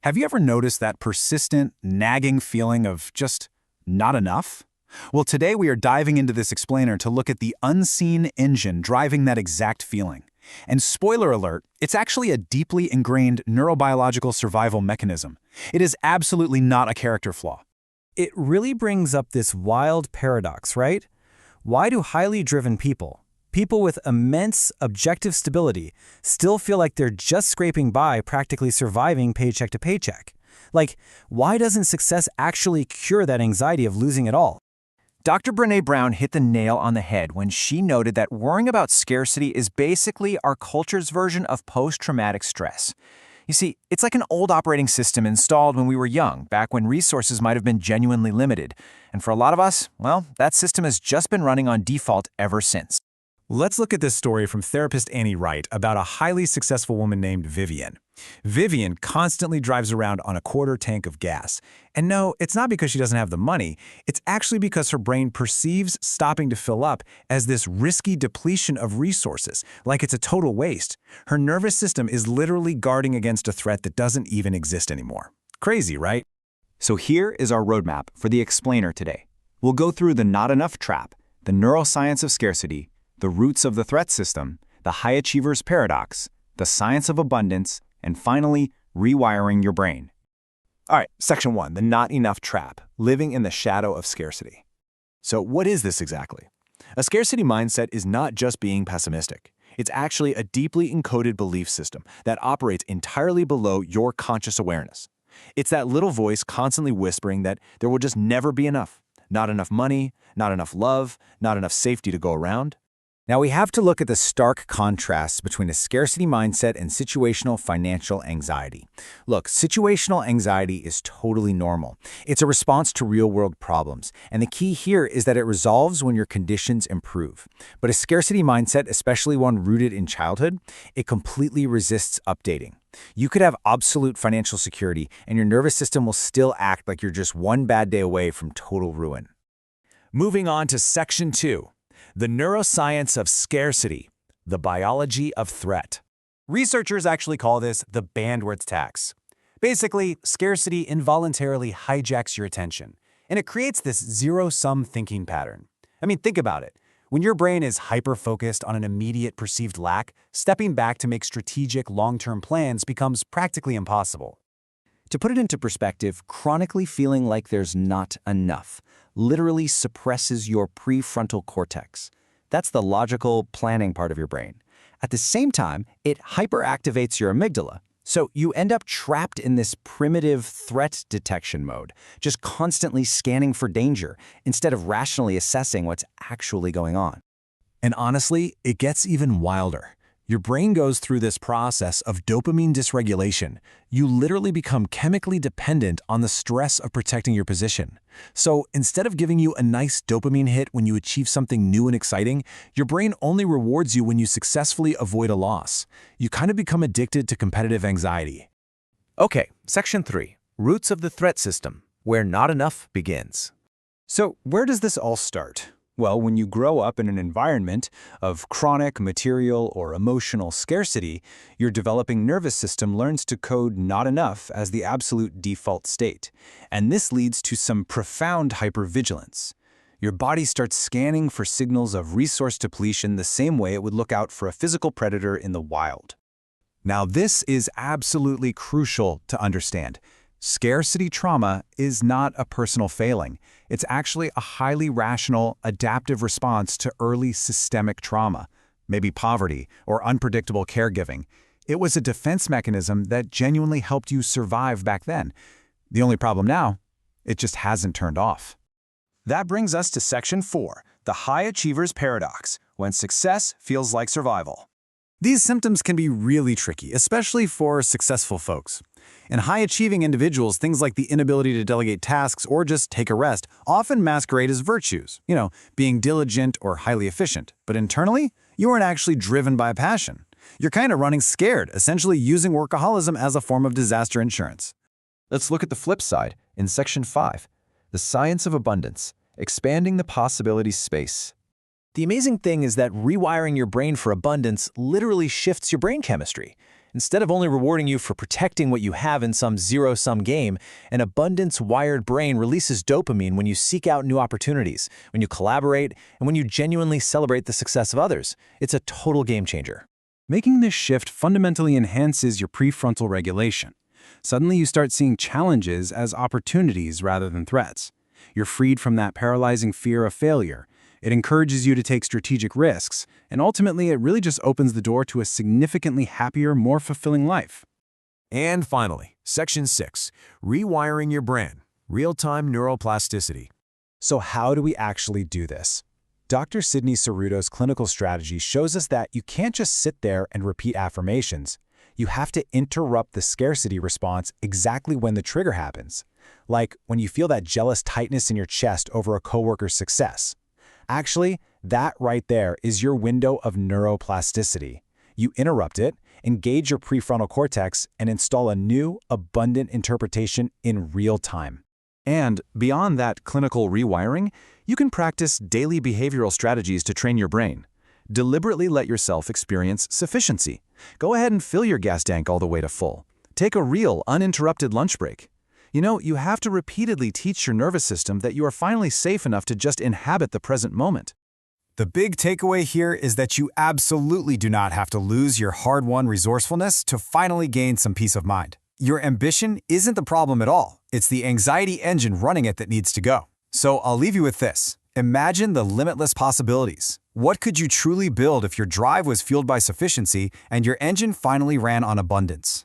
Have you ever noticed that persistent, nagging feeling of just not enough? Well, today we are diving into this explainer to look at the unseen engine driving that exact feeling. And spoiler alert, it's actually a deeply ingrained neurobiological survival mechanism. It is absolutely not a character flaw. It really brings up this wild paradox, right? Why do highly driven people with immense objective stability, still feel like they're just scraping by, practically surviving paycheck to paycheck? Like, why doesn't success actually cure that anxiety of losing it all? Dr. Brené Brown hit the nail on the head when she noted that worrying about scarcity is basically our culture's version of post-traumatic stress. You see, it's like an old operating system installed when we were young, back when resources might have been genuinely limited. And for a lot of us, well, that system has just been running on default ever since. Let's look at this story from therapist Annie Wright about a highly successful woman named Vivian. Vivian constantly drives around on a quarter tank of gas. And no, it's not because she doesn't have the money. It's actually because her brain perceives stopping to fill up as this risky depletion of resources, like it's a total waste. Her nervous system is literally guarding against a threat that doesn't even exist anymore. Crazy, right? So here is our roadmap for the explainer today. We'll go through the not enough trap, the neuroscience of scarcity, the roots of the threat system, the high achievers paradox, the science of abundance, and finally, rewiring your brain. All right, section 1, the not enough trap, living in the shadow of scarcity. So what is this exactly? A scarcity mindset is not just being pessimistic. It's actually a deeply encoded belief system that operates entirely below your conscious awareness. It's that little voice constantly whispering that there will just never be enough. Not enough money, not enough love, not enough safety to go around. Now we have to look at the stark contrast between a scarcity mindset and situational financial anxiety. Look, situational anxiety is totally normal. It's a response to real-world problems, and the key here is that it resolves when your conditions improve. But a scarcity mindset, especially one rooted in childhood, it completely resists updating. You could have absolute financial security, and your nervous system will still act like you're just one bad day away from total ruin. Moving on to section 2. The neuroscience of scarcity, the biology of threat. Researchers actually call this the bandwidth tax. Basically, scarcity involuntarily hijacks your attention, and it creates this zero-sum thinking pattern. I mean, think about it. When your brain is hyper-focused on an immediate perceived lack, stepping back to make strategic long-term plans becomes practically impossible. To put it into perspective, chronically feeling like there's not enough literally suppresses your prefrontal cortex. That's the logical planning part of your brain. At the same time, it hyperactivates your amygdala. So you end up trapped in this primitive threat detection mode, just constantly scanning for danger instead of rationally assessing what's actually going on. And honestly, it gets even wilder. Your brain goes through this process of dopamine dysregulation. You literally become chemically dependent on the stress of protecting your position. So instead of giving you a nice dopamine hit when you achieve something new and exciting, your brain only rewards you when you successfully avoid a loss. You kind of become addicted to competitive anxiety. Okay, section 3, roots of the threat system, where not enough begins. So where does this all start? Well, when you grow up in an environment of chronic material or emotional scarcity, your developing nervous system learns to code not enough as the absolute default state. And this leads to some profound hypervigilance. Your body starts scanning for signals of resource depletion the same way it would look out for a physical predator in the wild. Now, this is absolutely crucial to understand. Scarcity trauma is not a personal failing. It's actually a highly rational, adaptive response to early systemic trauma, maybe poverty or unpredictable caregiving. It was a defense mechanism that genuinely helped you survive back then. The only problem now, it just hasn't turned off. That brings us to section 4, the high achievers paradox, when success feels like survival. These symptoms can be really tricky, especially for successful folks. In high-achieving individuals, things like the inability to delegate tasks or just take a rest often masquerade as virtues, being diligent or highly efficient. But internally, you aren't actually driven by a passion. You're kind of running scared, essentially using workaholism as a form of disaster insurance. Let's look at the flip side in section 5, the science of abundance, expanding the possibility space. The amazing thing is that rewiring your brain for abundance literally shifts your brain chemistry. Instead of only rewarding you for protecting what you have in some zero-sum game, an abundance-wired brain releases dopamine when you seek out new opportunities, when you collaborate, and when you genuinely celebrate the success of others. It's a total game changer. Making this shift fundamentally enhances your prefrontal regulation. Suddenly you start seeing challenges as opportunities rather than threats. You're freed from that paralyzing fear of failure. It encourages you to take strategic risks, and ultimately it really just opens the door to a significantly happier, more fulfilling life. And finally, Section 6, Rewiring Your Brain, Real-Time Neuroplasticity. So how do we actually do this? Dr. Sydney Ceruto's clinical strategy shows us that you can't just sit there and repeat affirmations. You have to interrupt the scarcity response exactly when the trigger happens. Like when you feel that jealous tightness in your chest over a coworker's success. Actually, that right there is your window of neuroplasticity. You interrupt it, engage your prefrontal cortex, and install a new, abundant interpretation in real time. And beyond that clinical rewiring, you can practice daily behavioral strategies to train your brain. Deliberately let yourself experience sufficiency. Go ahead and fill your gas tank all the way to full. Take a real, uninterrupted lunch break. You have to repeatedly teach your nervous system that you are finally safe enough to just inhabit the present moment. The big takeaway here is that you absolutely do not have to lose your hard-won resourcefulness to finally gain some peace of mind. Your ambition isn't the problem at all. It's the anxiety engine running it that needs to go. So I'll leave you with this. Imagine the limitless possibilities. What could you truly build if your drive was fueled by sufficiency and your engine finally ran on abundance?